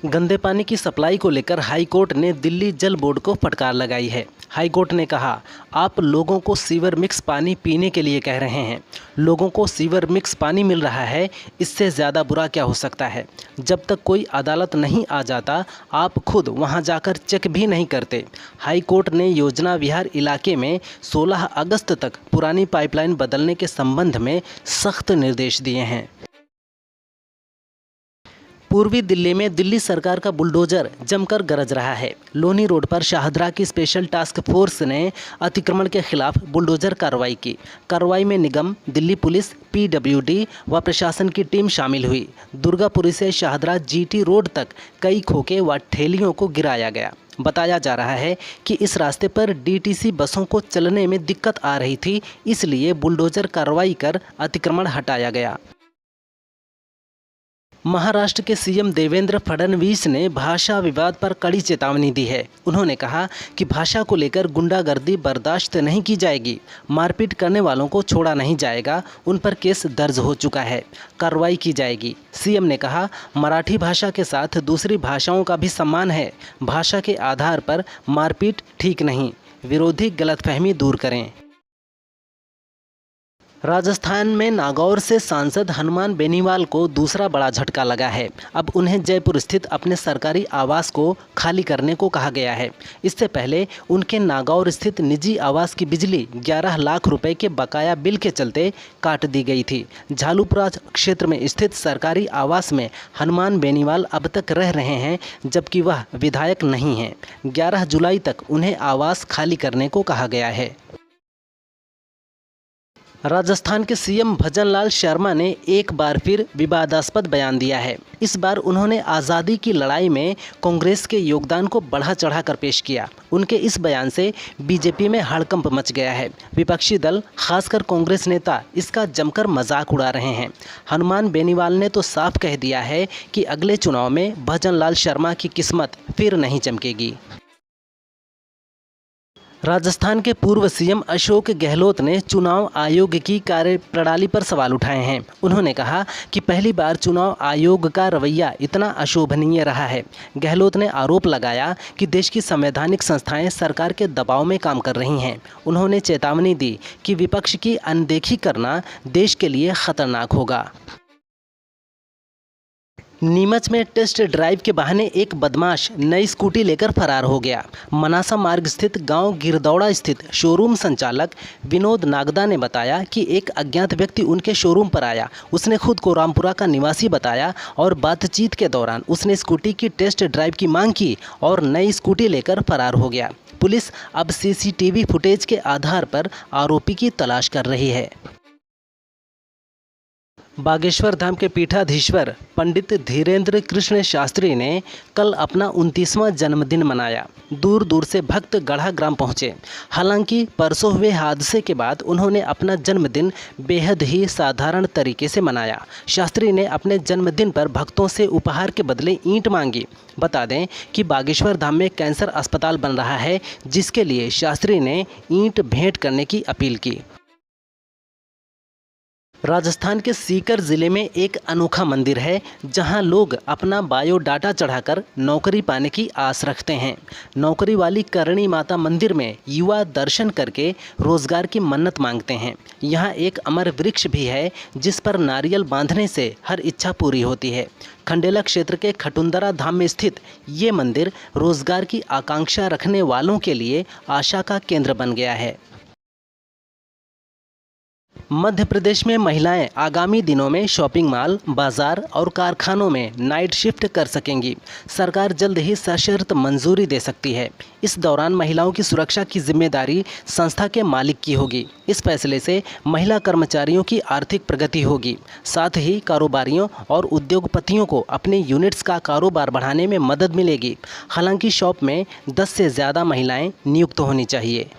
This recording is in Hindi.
गंदे पानी की सप्लाई को लेकर हाईकोर्ट ने दिल्ली जल बोर्ड को फटकार लगाई है। हाईकोर्ट ने कहा, आप लोगों को सीवर मिक्स पानी पीने के लिए कह रहे हैं। लोगों को सीवर मिक्स पानी मिल रहा है, इससे ज़्यादा बुरा क्या हो सकता है। जब तक कोई अदालत नहीं आ जाता, आप खुद वहां जाकर चेक भी नहीं करते। हाईकोर्ट ने योजना विहार इलाके में 16 अगस्त तक पुरानी पाइपलाइन बदलने के संबंध में सख्त निर्देश दिए हैं। पूर्वी दिल्ली में दिल्ली सरकार का बुलडोजर जमकर गरज रहा है। लोनी रोड पर शाहदरा की स्पेशल टास्क फोर्स ने अतिक्रमण के खिलाफ बुलडोजर कार्रवाई की। कार्रवाई में निगम, दिल्ली पुलिस, पीडब्ल्यूडी व प्रशासन की टीम शामिल हुई। दुर्गापुरी से शाहदरा जीटी रोड तक कई खोखे व ठेलियों को गिराया गया। बताया जा रहा है कि इस रास्ते पर डीटीसी बसों को चलने में दिक्कत आ रही थी, इसलिए बुलडोजर कार्रवाई कर अतिक्रमण हटाया गया। महाराष्ट्र के सीएम देवेंद्र फडणवीस ने भाषा विवाद पर कड़ी चेतावनी दी है। उन्होंने कहा कि भाषा को लेकर गुंडागर्दी बर्दाश्त नहीं की जाएगी। मारपीट करने वालों को छोड़ा नहीं जाएगा। उन पर केस दर्ज हो चुका है, कार्रवाई की जाएगी। सीएम ने कहा, मराठी भाषा के साथ दूसरी भाषाओं का भी सम्मान है। भाषा के आधार पर मारपीट ठीक नहीं। विरोधी गलतफहमी दूर करें। राजस्थान में नागौर से सांसद हनुमान बेनीवाल को दूसरा बड़ा झटका लगा है। अब उन्हें जयपुर स्थित अपने सरकारी आवास को खाली करने को कहा गया है। इससे पहले उनके नागौर स्थित निजी आवास की बिजली 11 लाख रुपए के बकाया बिल के चलते काट दी गई थी। झालुपुरा क्षेत्र में स्थित सरकारी आवास में हनुमान बेनीवाल अब तक रह रहे हैं, जबकि वह विधायक नहीं हैं। 11 जुलाई तक उन्हें आवास खाली करने को कहा गया है। राजस्थान के सीएम भजनलाल शर्मा ने एक बार फिर विवादास्पद बयान दिया है। इस बार उन्होंने आज़ादी की लड़ाई में कांग्रेस के योगदान को बढ़ा चढ़ाकर पेश किया। उनके इस बयान से बीजेपी में हड़कंप मच गया है। विपक्षी दल, खासकर कांग्रेस नेता, इसका जमकर मजाक उड़ा रहे हैं। हनुमान बेनीवाल ने तो साफ कह दिया है कि अगले चुनाव में भजनलाल शर्मा की किस्मत फिर नहीं चमकेगी। राजस्थान के पूर्व सीएम अशोक गहलोत ने चुनाव आयोग की कार्यप्रणाली पर सवाल उठाए हैं। उन्होंने कहा कि पहली बार चुनाव आयोग का रवैया इतना अशोभनीय रहा है। गहलोत ने आरोप लगाया कि देश की संवैधानिक संस्थाएं सरकार के दबाव में काम कर रही हैं। उन्होंने चेतावनी दी कि विपक्ष की अनदेखी करना देश के लिए खतरनाक होगा। नीमच में टेस्ट ड्राइव के बहाने एक बदमाश नई स्कूटी लेकर फरार हो गया। मनासा मार्ग स्थित गांव गिरदौड़ा स्थित शोरूम संचालक विनोद नागदा ने बताया कि एक अज्ञात व्यक्ति उनके शोरूम पर आया। उसने खुद को रामपुरा का निवासी बताया और बातचीत के दौरान उसने स्कूटी की टेस्ट ड्राइव की मांग की और नई स्कूटी लेकर फरार हो गया। पुलिस अब सीसीटीवी फुटेज के आधार पर आरोपी की तलाश कर रही है। बागेश्वर धाम के पीठाधीश्वर पंडित धीरेन्द्र कृष्ण शास्त्री ने कल अपना 29वां जन्मदिन मनाया। दूर दूर से भक्त गढ़ा ग्राम पहुँचे। हालांकि परसों हुए हादसे के बाद उन्होंने अपना जन्मदिन बेहद ही साधारण तरीके से मनाया। शास्त्री ने अपने जन्मदिन पर भक्तों से उपहार के बदले ईंट मांगी। बता दें कि बागेश्वर धाम में कैंसर अस्पताल बन रहा है, जिसके लिए शास्त्री ने ईंट भेंट करने की अपील की। राजस्थान के सीकर ज़िले में एक अनोखा मंदिर है, जहां लोग अपना बायोडाटा चढ़ाकर नौकरी पाने की आस रखते हैं। नौकरी वाली करणी माता मंदिर में युवा दर्शन करके रोजगार की मन्नत मांगते हैं। यहां एक अमर वृक्ष भी है, जिस पर नारियल बांधने से हर इच्छा पूरी होती है। खंडेला क्षेत्र के खटुंदरा धाम में स्थित ये मंदिर रोजगार की आकांक्षा रखने वालों के लिए आशा का केंद्र बन गया है। मध्य प्रदेश में महिलाएं आगामी दिनों में शॉपिंग मॉल, बाजार और कारखानों में नाइट शिफ्ट कर सकेंगी। सरकार जल्द ही सशर्त मंजूरी दे सकती है। इस दौरान महिलाओं की सुरक्षा की जिम्मेदारी संस्था के मालिक की होगी। इस फैसले से महिला कर्मचारियों की आर्थिक प्रगति होगी। साथ ही कारोबारियों और उद्योगपतियों को अपने यूनिट्स का कारोबार बढ़ाने में मदद मिलेगी। हालांकि शॉप में 10 से ज़्यादा महिलाएं नियुक्त होनी चाहिए।